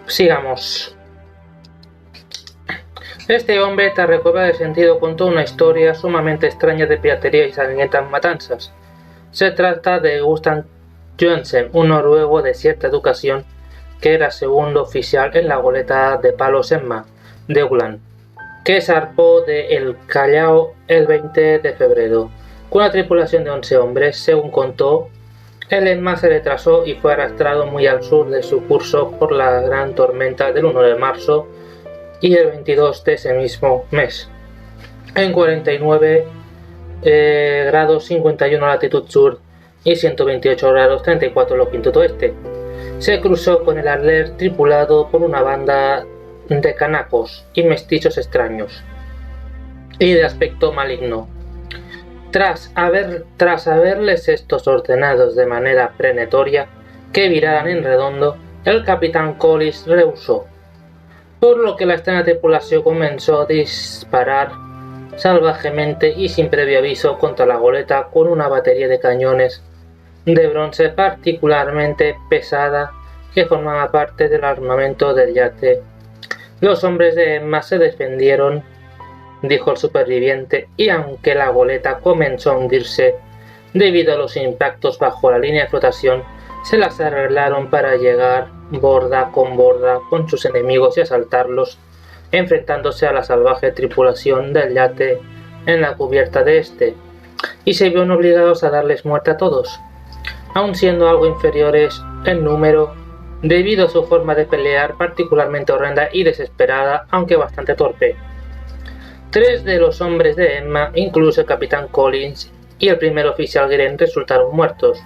Sigamos. Este hombre, tras recobrar el sentido, contó una historia sumamente extraña de piratería y sangrientas matanzas. Se trata de Gustav Johansen, un noruego de cierta educación que era segundo oficial en la goleta de palos Emma de Uppland, que zarpó de El Callao el 20 de febrero, con una tripulación de 11 hombres. Según contó, el Emma se retrasó y fue arrastrado muy al sur de su curso por la gran tormenta del 1 de marzo y el 22 de ese mismo mes, en 49 grados 51 latitud sur y 128 grados 34 longitud oeste. Se cruzó con el Adler tripulado por una banda de canacos y mestizos extraños y de aspecto maligno. Tras haberles estos ordenados de manera prenatoria que viraran en redondo, el capitán Collis rehusó, por lo que la extraña tripulación comenzó a disparar salvajemente y sin previo aviso contra la goleta con una batería de cañones de bronce particularmente pesada que formaba parte del armamento del yate. Los hombres de Emma se defendieron, dijo el superviviente, y aunque la goleta comenzó a hundirse debido a los impactos bajo la línea de flotación, se las arreglaron para llegar borda con sus enemigos y asaltarlos, enfrentándose a la salvaje tripulación del yate en la cubierta de este, y se vieron obligados a darles muerte a todos, aun siendo algo inferiores en número, debido a su forma de pelear particularmente horrenda y desesperada, aunque bastante torpe. 3 de los hombres de Emma, incluso el capitán Collins y el primer oficial Gren, resultaron muertos,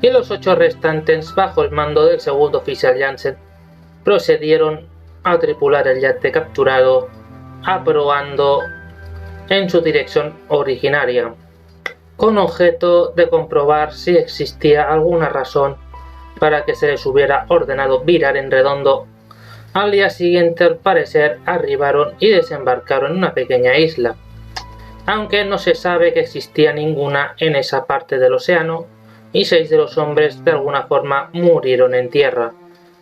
y los 8 restantes, bajo el mando del segundo oficial Jansen, procedieron a tripular el yate capturado, aproando en su dirección originaria, con objeto de comprobar si existía alguna razón para que se les hubiera ordenado virar en redondo. Al día siguiente, al parecer, arribaron y desembarcaron en una pequeña isla, aunque no se sabe que existía ninguna en esa parte del océano, y 6 de los hombres de alguna forma murieron en tierra,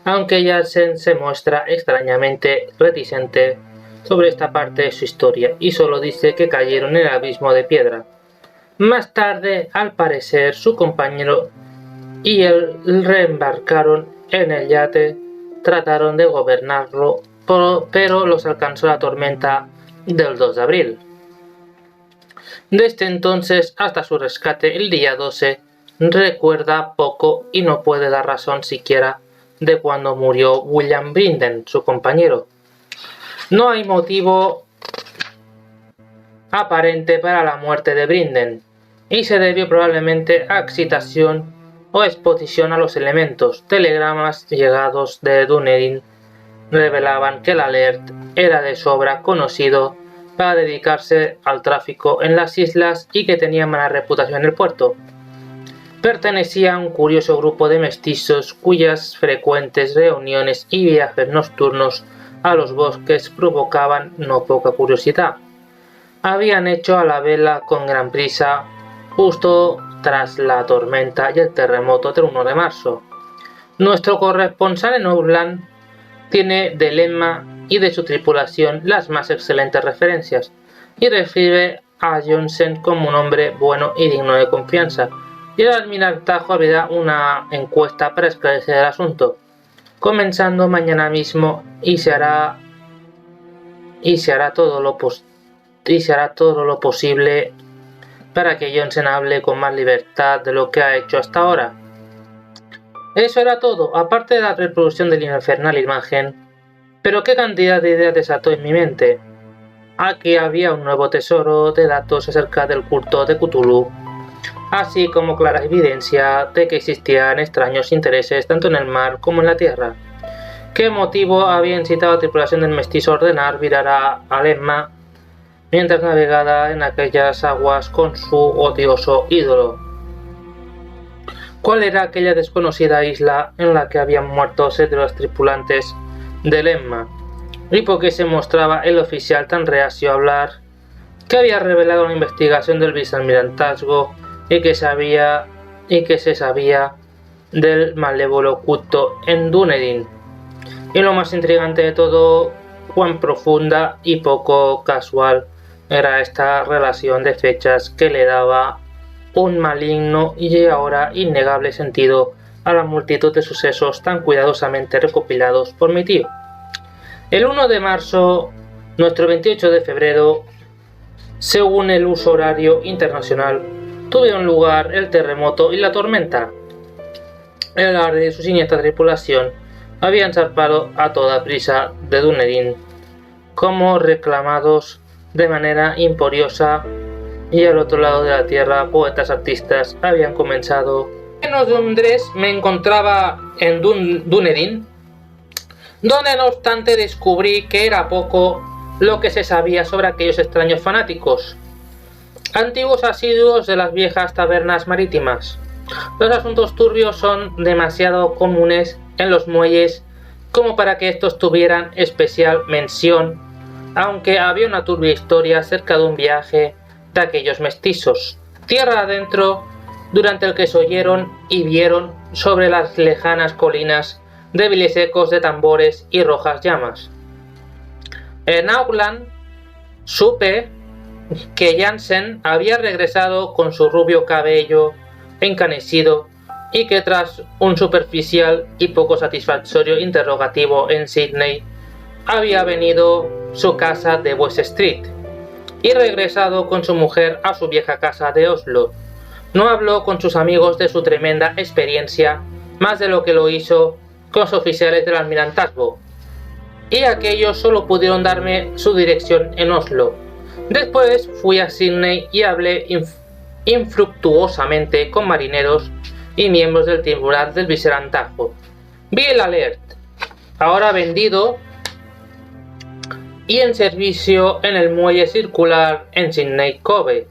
aunque Jansen se muestra extrañamente reticente sobre esta parte de su historia y solo dice que cayeron en el abismo de piedra. Más tarde, al parecer, su compañero y él reembarcaron en el yate, trataron de gobernarlo, pero los alcanzó la tormenta del 2 de abril. Desde entonces hasta su rescate el día 12, recuerda poco y no puede dar razón siquiera de cuando murió William Brinden, su compañero. No hay motivo aparente para la muerte de Brinden, y se debió probablemente a excitación o exposición a los elementos. Telegramas llegados de Dunedin revelaban que el Alert era de sobra conocido para dedicarse al tráfico en las islas y que tenía mala reputación en el puerto. Pertenecía a un curioso grupo de mestizos cuyas frecuentes reuniones y viajes nocturnos a los bosques provocaban no poca curiosidad. Habían hecho a la vela con gran prisa justo tras la tormenta y el terremoto del 1 de marzo. Nuestro corresponsal en Uppland tiene del Emma y de su tripulación las más excelentes referencias y describe a Johansen como un hombre bueno y digno de confianza, y el almirante Tajo abrirá una encuesta para esclarecer el asunto, comenzando mañana mismo, y se hará todo lo posible para que Johansen hable con más libertad de lo que ha hecho hasta ahora. Eso era todo, aparte de la reproducción de la infernal imagen. Pero qué cantidad de ideas desató en mi mente. Aquí había un nuevo tesoro de datos acerca del culto de Cthulhu, así como clara evidencia de que existían extraños intereses tanto en el mar como en la tierra. ¿Qué motivo había incitado a la tripulación del mestizo a ordenar virar al Emma mientras navegaba en aquellas aguas con su odioso ídolo? ¿Cuál era aquella desconocida isla en la que habían muerto 6 de los tripulantes del Emma? ¿Y por qué se mostraba el oficial tan reacio a hablar? ¿Qué había revelado una investigación del vicealmirantazgo y que se sabía del malévolo culto en Dunedin? Y lo más intrigante de todo, cuán profunda y poco casual era esta relación de fechas que le daba un maligno y ahora innegable sentido a la multitud de sucesos tan cuidadosamente recopilados por mi tío. El 1 de marzo, nuestro 28 de febrero, según el uso horario internacional, tuvieron lugar el terremoto y la tormenta. El Arde y su siniestra tripulación habían zarpado a toda prisa de Dunedin, como reclamados de manera imperiosa, y al otro lado de la tierra poetas artistas habían comenzado. Menos de un mes me encontraba en Dunedin, donde no obstante descubrí que era poco lo que se sabía sobre aquellos extraños fanáticos, antiguos asiduos de las viejas tabernas marítimas. Los asuntos turbios son demasiado comunes en los muelles como para que estos tuvieran especial mención, aunque había una turbia historia cerca de un viaje de aquellos mestizos, tierra adentro, durante el que se oyeron y vieron sobre las lejanas colinas débiles ecos de tambores y rojas llamas. En Auckland supe que Jansen había regresado con su rubio cabello encanecido y que tras un superficial y poco satisfactorio interrogativo en Sydney había venido su casa de West Street y regresado con su mujer a su vieja casa de Oslo. No habló con sus amigos de su tremenda experiencia más de lo que lo hizo con los oficiales del almirantazgo, y aquellos solo pudieron darme su dirección en Oslo. Después fui a Sydney y hablé infructuosamente con marineros y miembros del tribunal del vicealmirantazgo. Vi el Alert, ahora vendido y en servicio en el muelle circular en Sydney Cove,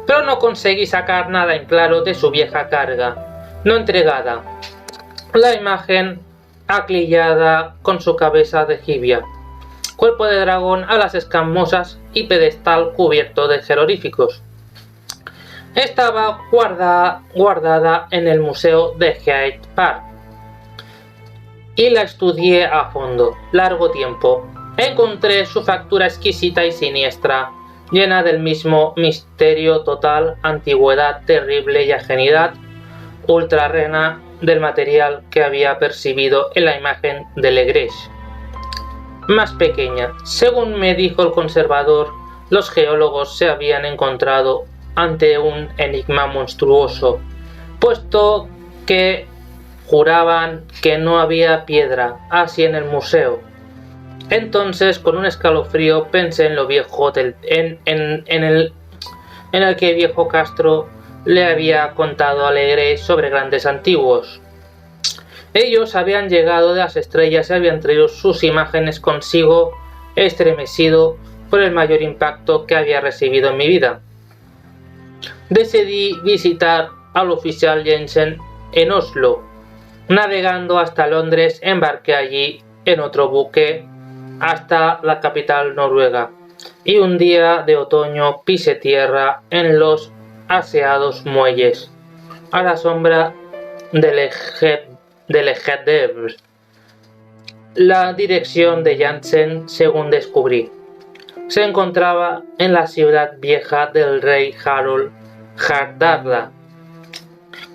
pero no conseguí sacar nada en claro de su vieja carga no entregada, la imagen aclillada con su cabeza de jibia, cuerpo de dragón, alas escamosas y pedestal cubierto de jeroglíficos. Estaba guardada en el museo de Hyde Park y la estudié a fondo, largo tiempo. Encontré su factura exquisita y siniestra, llena del mismo misterio total, antigüedad terrible y ajenidad ultrarrena del material que había percibido en la imagen de Legreche. Más pequeña, según me dijo el conservador, los geólogos se habían encontrado ante un enigma monstruoso, puesto que juraban que no había piedra así en el museo. Entonces, con un escalofrío, pensé en lo viejo en el que el viejo Castro le había contado a Legreche sobre grandes antiguos. Ellos habían llegado de las estrellas y habían traído sus imágenes consigo, estremecido por el mayor impacto que había recibido en mi vida. Decidí visitar al oficial Jensen en Oslo. Navegando hasta Londres, embarqué allí en otro buque hasta la capital noruega, y un día de otoño pisé tierra en los aseados muelles, a la sombra del Egedebre. La dirección de Jansen, según descubrí, se encontraba en la ciudad vieja del rey Harald Hardrada,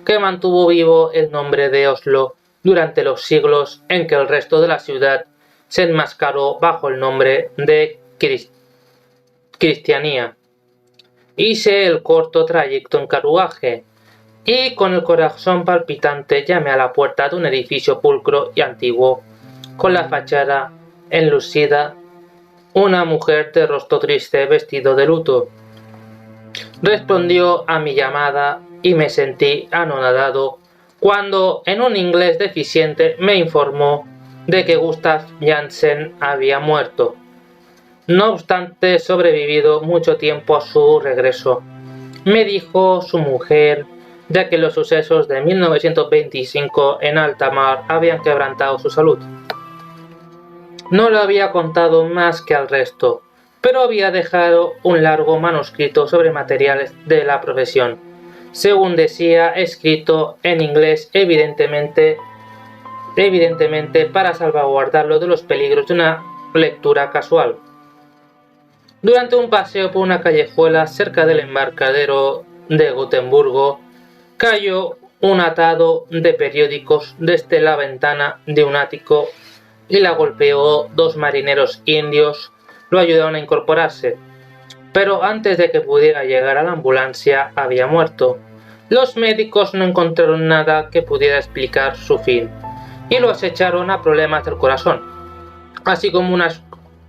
que mantuvo vivo el nombre de Oslo durante los siglos en que el resto de la ciudad se enmascaró bajo el nombre de Cristianía. Hice el corto trayecto en carruaje y con el corazón palpitante llamé a la puerta de un edificio pulcro y antiguo, con la fachada enlucida, una mujer de rostro triste vestido de luto. Respondió a mi llamada y me sentí anonadado cuando, en un inglés deficiente, me informó de que Gustav Jansen había muerto, no obstante sobrevivido mucho tiempo a su regreso. Me dijo su mujer, ya que los sucesos de 1925 en alta mar habían quebrantado su salud. No lo había contado más que al resto, pero había dejado un largo manuscrito sobre materiales de la profesión, según decía, escrito en inglés evidentemente, evidentemente para salvaguardarlo de los peligros de una lectura casual. Durante un paseo por una callejuela cerca del embarcadero de Gotemburgo, cayó un atado de periódicos desde la ventana de un ático y la golpeó. Dos marineros indios lo ayudaron a incorporarse, pero antes de que pudiera llegar a la ambulancia había muerto. Los médicos no encontraron nada que pudiera explicar su fin y lo asecharon a problemas del corazón, así como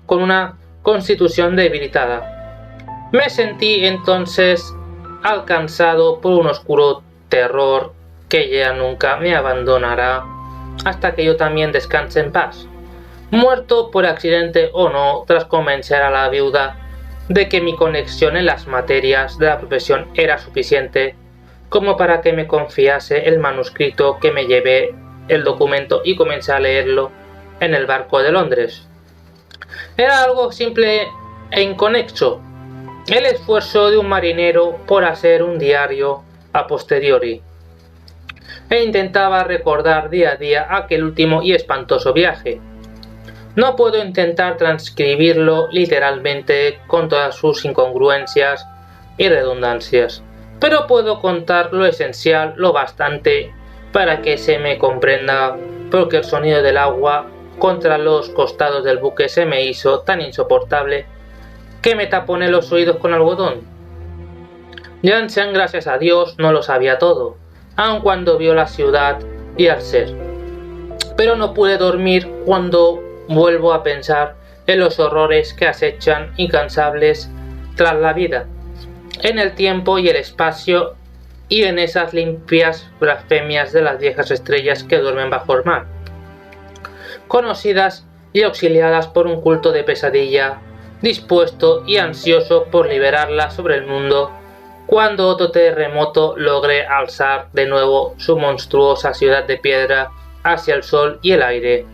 con una constitución debilitada. Me sentí entonces alcanzado por un oscuro terror que ya nunca me abandonará hasta que yo también descanse en paz, muerto por accidente o no, tras convencer a la viuda de que mi conexión en las materias de la profesión era suficiente como para que me confiase el manuscrito. Que me llevé el documento y comencé a leerlo en el barco de Londres. Era algo simple e inconexo, el esfuerzo de un marinero por hacer un diario a posteriori, e intentaba recordar día a día aquel último y espantoso viaje. No puedo intentar transcribirlo literalmente con todas sus incongruencias y redundancias, pero puedo contar lo esencial lo bastante para que se me comprenda, porque el sonido del agua contra los costados del buque se me hizo tan insoportable que me taponé los oídos con algodón. Janssen, gracias a Dios, no lo sabía todo, aun cuando vio la ciudad y al ser. Pero no pude dormir cuando vuelvo a pensar en los horrores que acechan incansables tras la vida, en el tiempo y el espacio, y en esas limpias blasfemias de las viejas estrellas que duermen bajo el mar, conocidas y auxiliadas por un culto de pesadilla, dispuesto y ansioso por liberarla sobre el mundo cuando otro terremoto logre alzar de nuevo su monstruosa ciudad de piedra hacia el sol y el aire.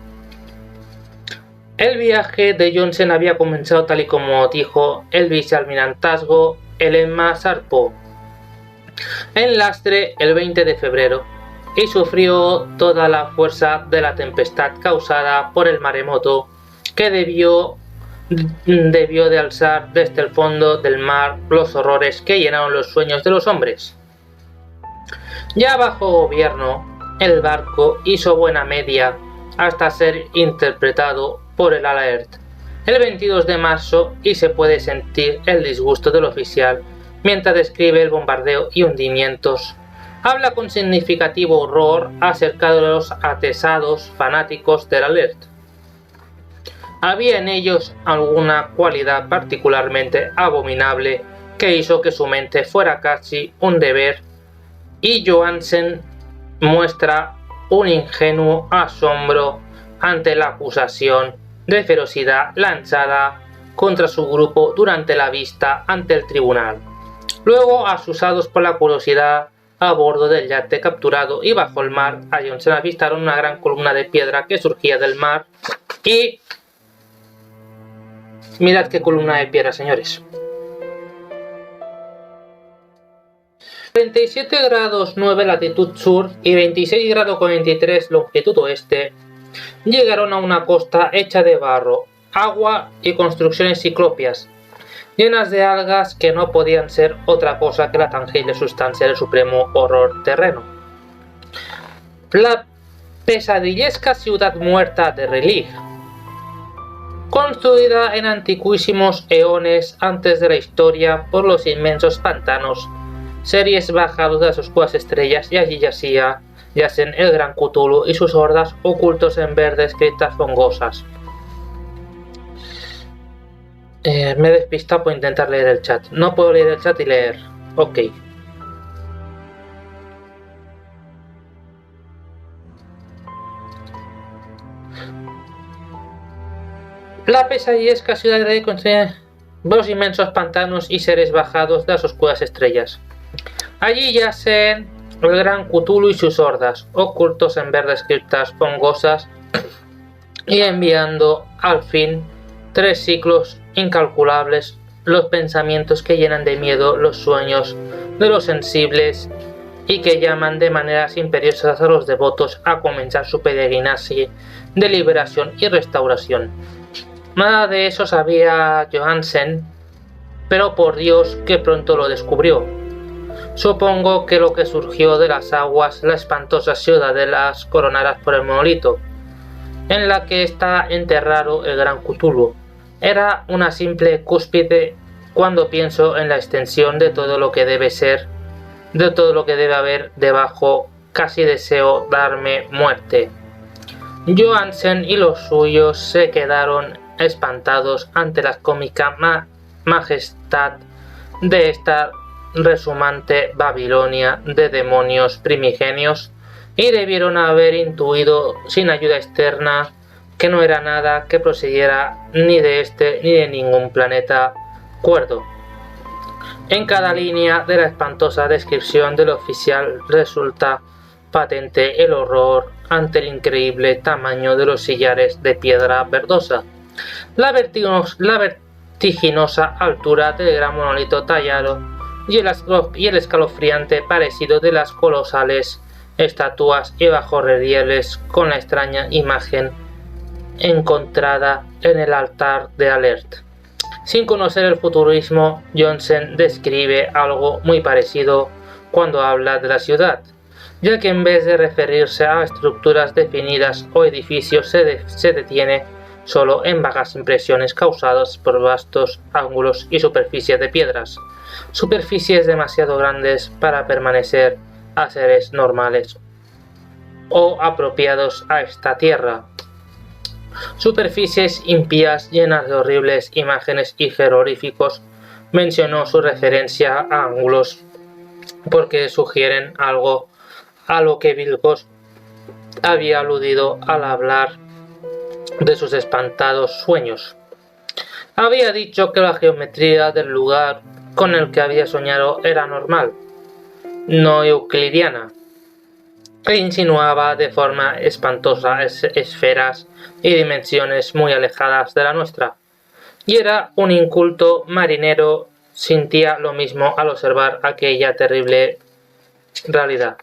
El viaje de Janssen había comenzado tal y como dijo el vicealmirantazgo Elema Sarpo en lastre el 20 de febrero, y sufrió toda la fuerza de la tempestad causada por el maremoto que debió de alzar desde el fondo del mar los horrores que llenaron los sueños de los hombres. Ya bajo gobierno, el barco hizo buena media hasta ser interpretado por el Alert el 22 de marzo, y se puede sentir el disgusto del oficial mientras describe el bombardeo y hundimientos. Habla con significativo horror acerca de los atesados fanáticos del Alert. Había en ellos alguna cualidad particularmente abominable que hizo que su mente fuera casi un deber, y Janssen muestra un ingenuo asombro ante la acusación de ferocidad lanzada contra su grupo durante la vista ante el tribunal. Luego, asusados por la curiosidad, a bordo del yate capturado y bajo el mar, a Janssen avistaron una gran columna de piedra que surgía del mar y... mirad qué columna de piedra, señores. 37 grados 9 latitud sur y 26 grados 43 longitud oeste llegaron a una costa hecha de barro, agua y construcciones ciclópeas, llenas de algas que no podían ser otra cosa que la tangible sustancia del supremo horror terreno. La pesadillesca ciudad muerta de Relig, construida en antiquísimos eones antes de la historia por los inmensos pantanos, series bajados de las oscuras estrellas, y allí yacen el gran Cthulhu y sus hordas ocultos en verdes criptas fongosas. Me he despistado por intentar leer el chat. No puedo leer el chat y leer. Ok. La pesadillesca ciudad de contiene los inmensos pantanos y seres bajados de las oscuras estrellas. Allí yacen el gran Cthulhu y sus hordas, ocultos en verdes criptas fongosas, y enviando al fin 3 ciclos incalculables los pensamientos que llenan de miedo los sueños de los sensibles y que llaman de maneras imperiosas a los devotos a comenzar su peregrinaje de liberación y restauración. Nada de eso sabía Johansen, pero por Dios que pronto lo descubrió. Supongo que lo que surgió de las aguas, la espantosa ciudadelas coronadas por el monolito, en la que está enterrado el gran Cthulhu, era una simple cúspide cuando pienso en la extensión de todo lo que debe ser, de todo lo que debe haber debajo. Casi deseo darme muerte. Johansen y los suyos se quedaron espantados ante la cómica majestad de esta resumante Babilonia de demonios primigenios y debieron haber intuido sin ayuda externa que no era nada que procediera ni de este ni de ningún planeta cuerdo. En cada línea de la espantosa descripción del oficial resulta patente el horror ante el increíble tamaño de los sillares de piedra verdosa, la vertiginosa altura del gran monolito tallado y el escalofriante parecido de las colosales estatuas y bajorrelieves con la extraña imagen encontrada en el altar de Alert. Sin conocer el futurismo, Johansen describe algo muy parecido cuando habla de la ciudad, ya que en vez de referirse a estructuras definidas o edificios se detiene solo en vagas impresiones causadas por vastos ángulos y superficies de piedras, superficies demasiado grandes para permanecer a seres normales o apropiados a esta tierra, superficies impías llenas de horribles imágenes y jeroglíficos. Mencionó su referencia a ángulos porque sugieren algo a lo que Vilgos había aludido al hablar de sus espantados sueños. Había dicho que la geometría del lugar con el que había soñado era normal, no euclidiana, e insinuaba de forma espantosa esferas y dimensiones muy alejadas de la nuestra. Y era un inculto marinero, sentía lo mismo al observar aquella terrible realidad.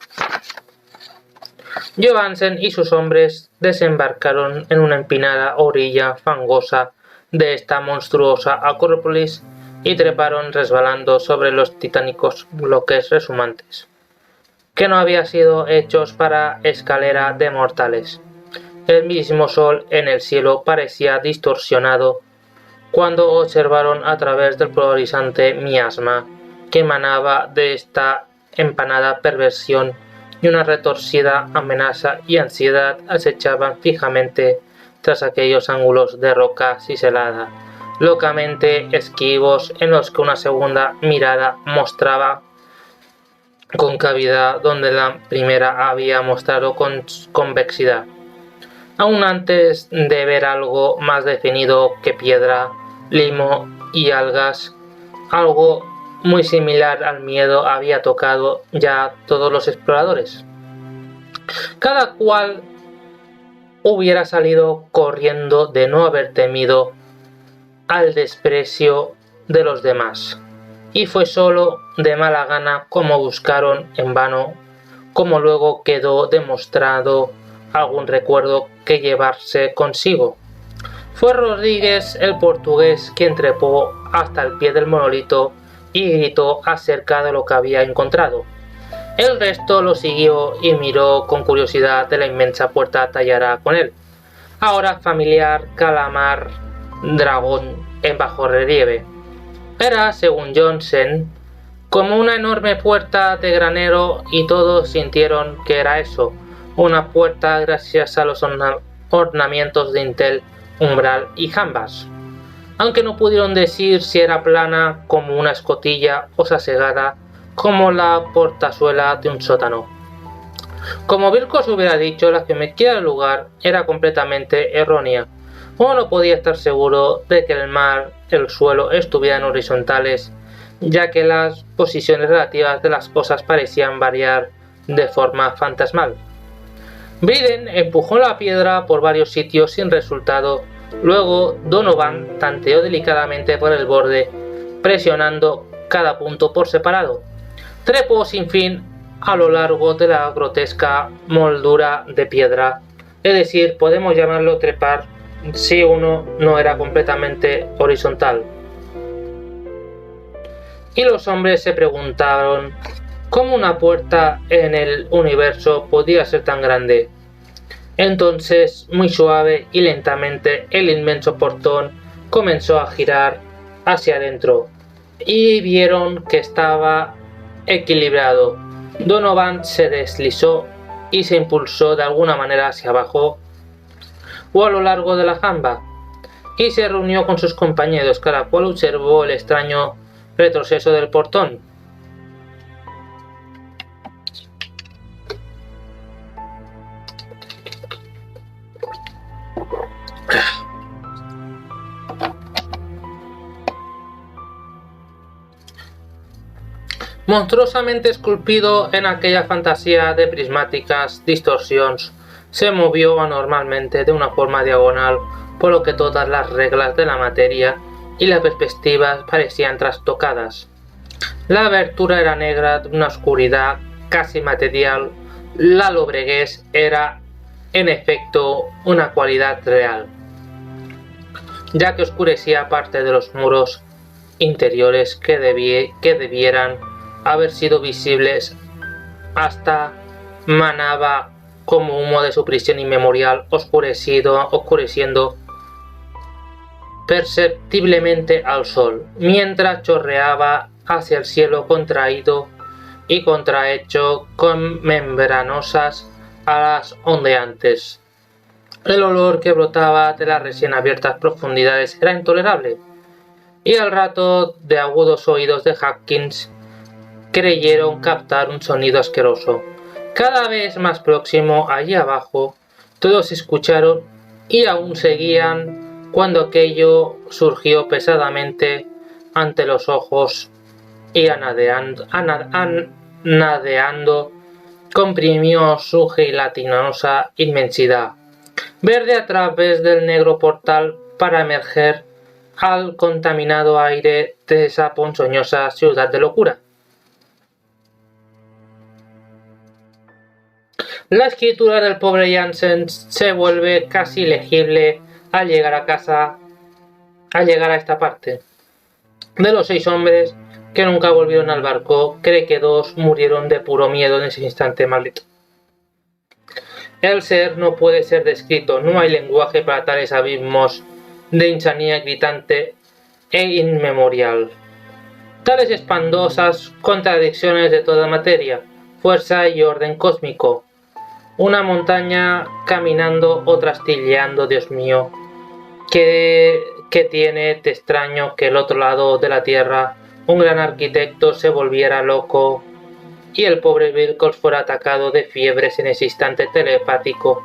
Johansen y sus hombres desembarcaron en una empinada orilla fangosa de esta monstruosa acrópolis y treparon resbalando sobre los titánicos bloques resumantes, que no habían sido hechos para escalera de mortales. El mismo sol en el cielo parecía distorsionado cuando observaron a través del polarizante miasma que emanaba de esta empanada perversión, y una retorcida amenaza y ansiedad acechaban fijamente tras aquellos ángulos de roca ciselada, locamente esquivos en los que una segunda mirada mostraba concavidad donde la primera había mostrado convexidad. Aún antes de ver algo más definido que piedra, limo y algas, algo muy similar al miedo había tocado ya a todos los exploradores. Cada cual hubiera salido corriendo de no haber temido al desprecio de los demás, y fue solo de mala gana como buscaron en vano, como luego quedó demostrado, algún recuerdo que llevarse consigo. Fue Rodríguez el portugués quien trepó hasta el pie del monolito y gritó acerca de lo que había encontrado. El resto lo siguió y miró con curiosidad de la inmensa puerta tallada con él, ahora familiar calamar dragón en bajo relieve. Era, según Johansen, como una enorme puerta de granero, y todos sintieron que era eso, una puerta gracias a los ornamentos de dintel, umbral y jambas, aunque no pudieron decir si era plana como una escotilla o sasegada como la portazuela de un sótano. Como Vilcos hubiera dicho, la geometría del lugar era completamente errónea. Uno no podía estar seguro de que el mar y el suelo estuvieran horizontales, ya que las posiciones relativas de las cosas parecían variar de forma fantasmal. Briden empujó la piedra por varios sitios sin resultado. Luego Donovan tanteó delicadamente por el borde, presionando cada punto por separado. Trepó sin fin a lo largo de la grotesca moldura de piedra, es decir, podemos llamarlo trepar si uno no era completamente horizontal. Y los hombres se preguntaron cómo una puerta en el universo podía ser tan grande. Entonces, muy suave y lentamente, el inmenso portón comenzó a girar hacia adentro y vieron que estaba equilibrado. Donovan se deslizó y se impulsó de alguna manera hacia abajo o a lo largo de la jamba y se reunió con sus compañeros, cada cual observó el extraño retroceso del portón. Monstruosamente esculpido en aquella fantasía de prismáticas distorsiones, se movió anormalmente de una forma diagonal, por lo que todas las reglas de la materia y las perspectivas parecían trastocadas. La abertura era negra de una oscuridad casi material. La lobreguez era, en efecto, una cualidad real, ya que oscurecía parte de los muros interiores que debieran haber sido visibles, hasta manaba como humo de su prisión inmemorial, oscureciendo perceptiblemente al sol, mientras chorreaba hacia el cielo contraído y contrahecho con membranosas alas ondeantes. El olor que brotaba de las recién abiertas profundidades era intolerable, y al rato de agudos oídos de Hawkins creyeron captar un sonido asqueroso. Cada vez más próximo, allí abajo, todos escucharon y aún seguían cuando aquello surgió pesadamente ante los ojos y anadeando comprimió su gelatinosa inmensidad verde a través del negro portal para emerger al contaminado aire de esa ponzoñosa ciudad de locura. La escritura del pobre Jansen se vuelve casi legible al llegar a esta parte. De los 6 hombres que nunca volvieron al barco, cree que 2 murieron de puro miedo en ese instante maldito. El ser no puede ser descrito, no hay lenguaje para tales abismos de insanía gritante e inmemorial. Tales espantosas contradicciones de toda materia, fuerza y orden cósmico. Una montaña caminando o trastilleando, Dios mío, ¿qué tiene de extraño que el otro lado de la tierra un gran arquitecto se volviera loco y el pobre Wilcox fuera atacado de fiebres en ese instante telepático?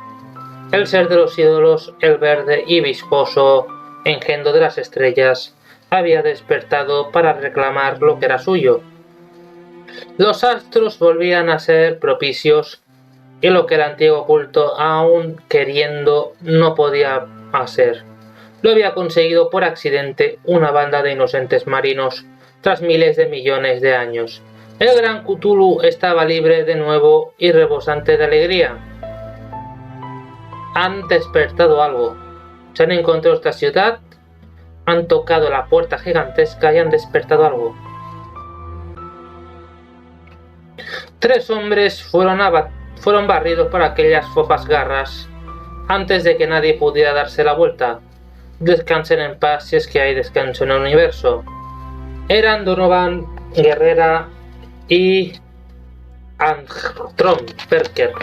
El ser de los ídolos, el verde y viscoso engendro de las estrellas, había despertado para reclamar lo que era suyo. Los astros volvían a ser propicios y lo que el antiguo culto, aun queriendo, no podía hacer. Lo había conseguido por accidente una banda de inocentes marinos tras miles de millones de años. El gran Cthulhu estaba libre de nuevo y rebosante de alegría. Han despertado algo. Se han encontrado esta ciudad, han tocado la puerta gigantesca y han despertado algo. 3 hombres fueron barridos por aquellas fofas garras antes de que nadie pudiera darse la vuelta. Descansen en paz si es que hay descanso en el universo. Eran Donovan, Guerrera y Armstrong Perker.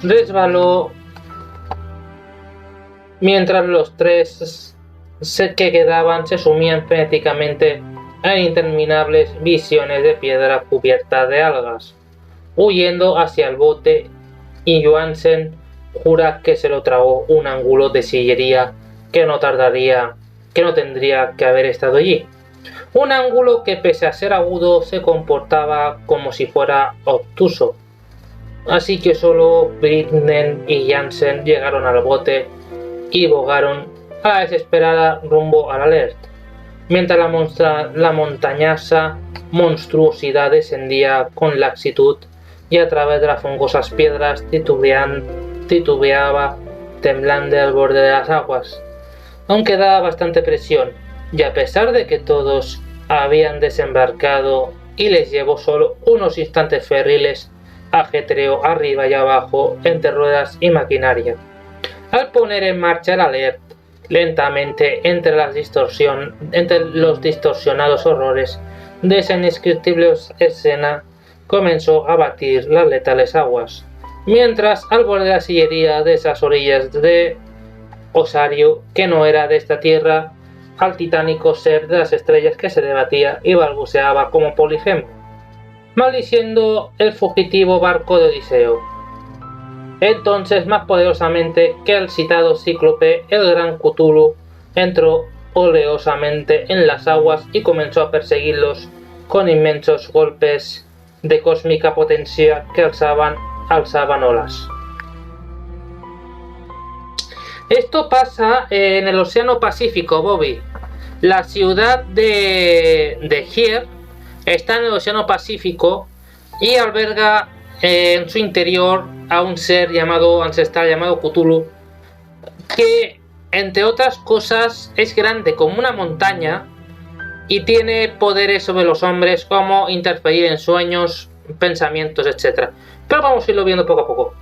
Resbaló mientras los 3 que quedaban se sumían frenéticamente en interminables visiones de piedra cubierta de algas, huyendo hacia el bote, y Johansen jura que se lo tragó un ángulo de sillería que no tendría que haber estado allí. Un ángulo que, pese a ser agudo, se comportaba como si fuera obtuso. Así que solo Britnen y Jansen llegaron al bote y bogaron a la desesperada rumbo al Alert, mientras la montañosa monstruosidad descendía con laxitud y a través de las fungosas piedras titubeaba temblando al borde de las aguas. Aunque daba bastante presión, y a pesar de que todos habían desembarcado y les llevó solo unos instantes férriles, ajetreo arriba y abajo entre ruedas y maquinaria. Al poner en marcha el Alert, lentamente entre los distorsionados horrores de esa indescriptible escena, comenzó a batir las letales aguas, mientras al borde de la sillería de esas orillas de Osario, que no era de esta tierra, al titánico ser de las estrellas que se debatía y balbuceaba como Polifemo, maldiciendo el fugitivo barco de Odiseo. Entonces, más poderosamente que el citado cíclope, el gran Cthulhu entró oleosamente en las aguas y comenzó a perseguirlos con inmensos golpes de cósmica potencia que alzaban olas. Esto pasa en el Océano Pacífico, Bobby. La ciudad de Hier está en el Océano Pacífico y alberga en su interior a un ser ancestral llamado Cthulhu, que entre otras cosas es grande como una montaña y tiene poderes sobre los hombres como interferir en sueños, pensamientos, etc. Pero vamos a irlo viendo poco a poco.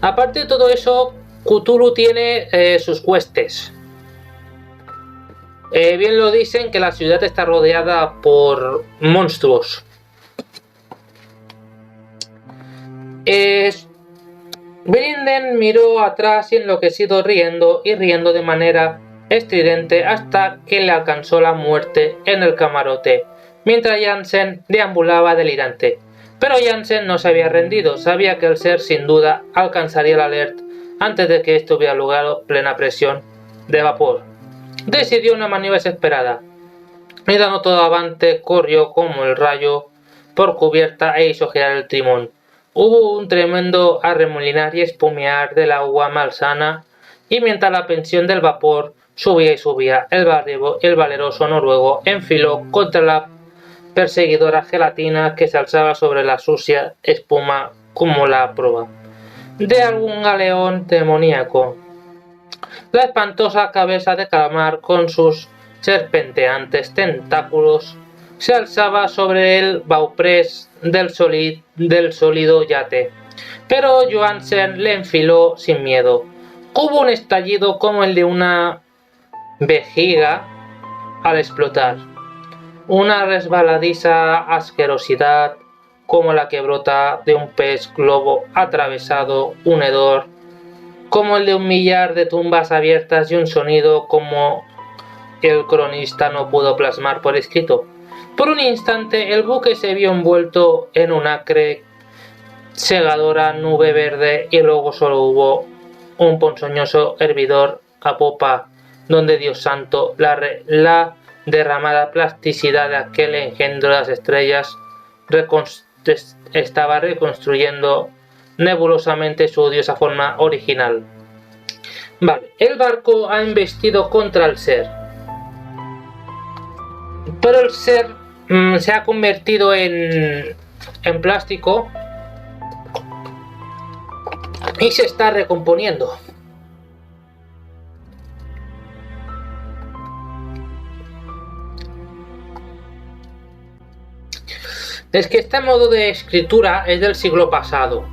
Aparte de todo eso, Cthulhu tiene sus huestes. Bien lo dicen que la ciudad está rodeada por monstruos. Brinden miró atrás y enloquecido riendo de manera estridente hasta que le alcanzó la muerte en el camarote, mientras Jansen deambulaba delirante. Pero Jansen no se había rendido, sabía que el ser sin duda alcanzaría el Alert antes de que esto hubiera lugar a plena presión de vapor. Decidió una maniobra desesperada y dando todo avante corrió como el rayo por cubierta e hizo girar el timón. Hubo un tremendo arremolinar y espumear del agua malsana, y mientras la tensión del vapor subía y subía, el valeroso noruego enfiló contra la perseguidora gelatina que se alzaba sobre la sucia espuma como la proa de algún galeón demoníaco. La espantosa cabeza de calamar con sus serpenteantes tentáculos se alzaba sobre el bauprés del sólido yate, pero Johansen le enfiló sin miedo. Hubo un estallido como el de una vejiga al explotar, una resbaladiza asquerosidad como la que brota de un pez globo atravesado, un hedor como el de un millar de tumbas abiertas y un sonido como el cronista no pudo plasmar por escrito. Por un instante el buque se vio envuelto en una acre cegadora nube verde y luego solo hubo un ponzoñoso hervidor a popa donde, Dios santo, la derramada plasticidad de aquel engendro de las estrellas estaba reconstruyendo nebulosamente su odiosa forma original. Vale, el barco ha embestido contra el ser, pero el ser se ha convertido en plástico y se está recomponiendo. Es que este modo de escritura es del siglo pasado,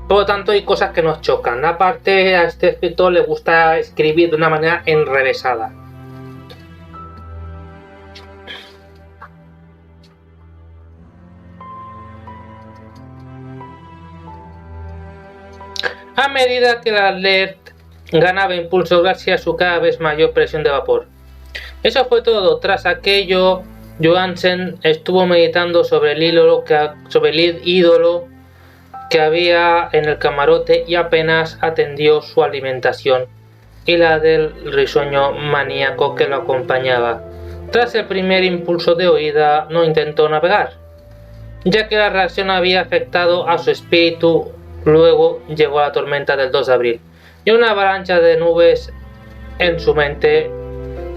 por lo tanto hay cosas que nos chocan. Aparte, a este escritor le gusta escribir de una manera enrevesada. A medida que el Alert ganaba impulso gracias a su cada vez mayor presión de vapor. Eso fue todo. Tras aquello, Johansen estuvo meditando sobre el ídolo que había en el camarote y apenas atendió su alimentación y la del risueño maníaco que lo acompañaba. Tras el primer impulso de huida, no intentó navegar, ya que la reacción había afectado a su espíritu. Luego llegó la tormenta del 2 de abril y una avalancha de nubes en su mente,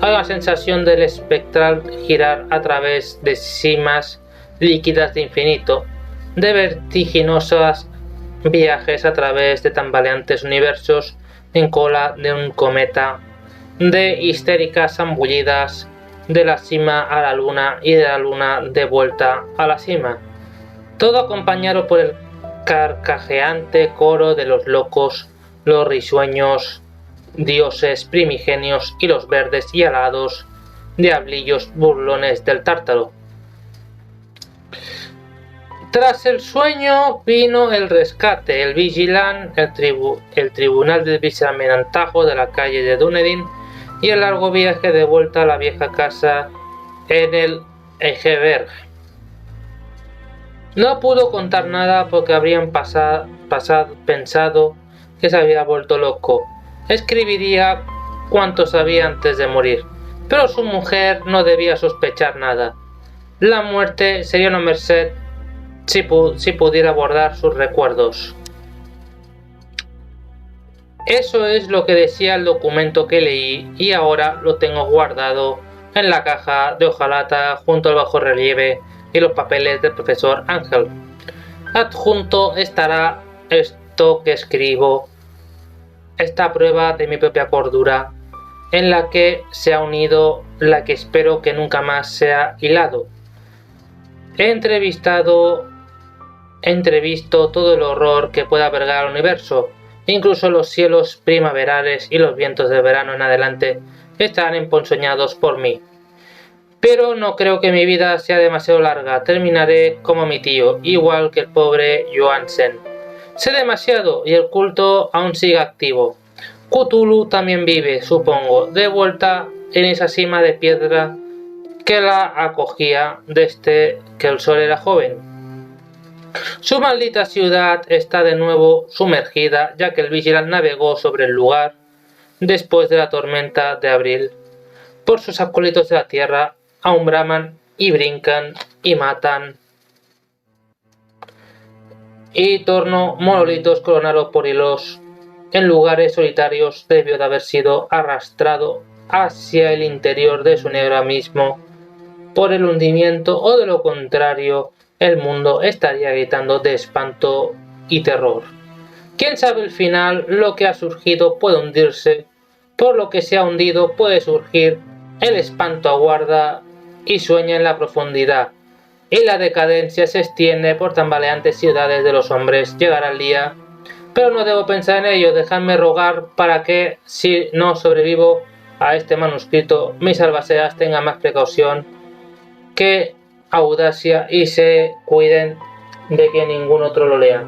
a la sensación del espectral girar a través de cimas líquidas de infinito, de vertiginosas viajes a través de tambaleantes universos en cola de un cometa, de histéricas zambullidas de la cima a la luna y de la luna de vuelta a la cima, todo acompañado por el carcajeante coro de los locos, los risueños dioses primigenios y los verdes y alados diablillos burlones del Tártaro. Tras el sueño vino el rescate, el Vigilant, el tribunal del vicealmirantazgo de la calle de Dunedin y el largo viaje de vuelta a la vieja casa en el Egeberg. No pudo contar nada porque habrían pensado que se había vuelto loco. Escribiría cuanto sabía antes de morir, pero su mujer no debía sospechar nada. La muerte sería una merced si pudiera borrar sus recuerdos. Eso es lo que decía el documento que leí y ahora lo tengo guardado en la caja de hojalata junto al bajorrelieve y los papeles del profesor Ángel. Adjunto estará esto que escribo, esta prueba de mi propia cordura, en la que se ha unido la que espero que nunca más sea hilado. He entrevisto todo el horror que pueda albergar al universo, incluso los cielos primaverales y los vientos de verano en adelante estarán emponzoñados por mí. Pero no creo que mi vida sea demasiado larga, terminaré como mi tío, igual que el pobre Johansen. Sé demasiado y el culto aún sigue activo. Cthulhu también vive, supongo, de vuelta en esa cima de piedra que la acogía desde que el sol era joven. Su maldita ciudad está de nuevo sumergida, ya que el Vigilant navegó sobre el lugar después de la tormenta de abril. Por sus acólitos de la tierra aún braman y brincan y matan. Y torno monolitos coronados por hilos en lugares solitarios debió de haber sido arrastrado hacia el interior de su negro abismo por el hundimiento, o de lo contrario el mundo estaría gritando de espanto y terror. Quién sabe el final, lo que ha surgido puede hundirse, por lo que se ha hundido puede surgir, el espanto aguarda y sueña en la profundidad, y la decadencia se extiende por tambaleantes ciudades de los hombres. Llegará el día, pero no debo pensar en ello, dejadme rogar para que, si no sobrevivo a este manuscrito, mis albaceas tengan más precaución que audacia y se cuiden de que ningún otro lo lea.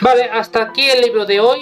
Vale, hasta aquí el libro de hoy.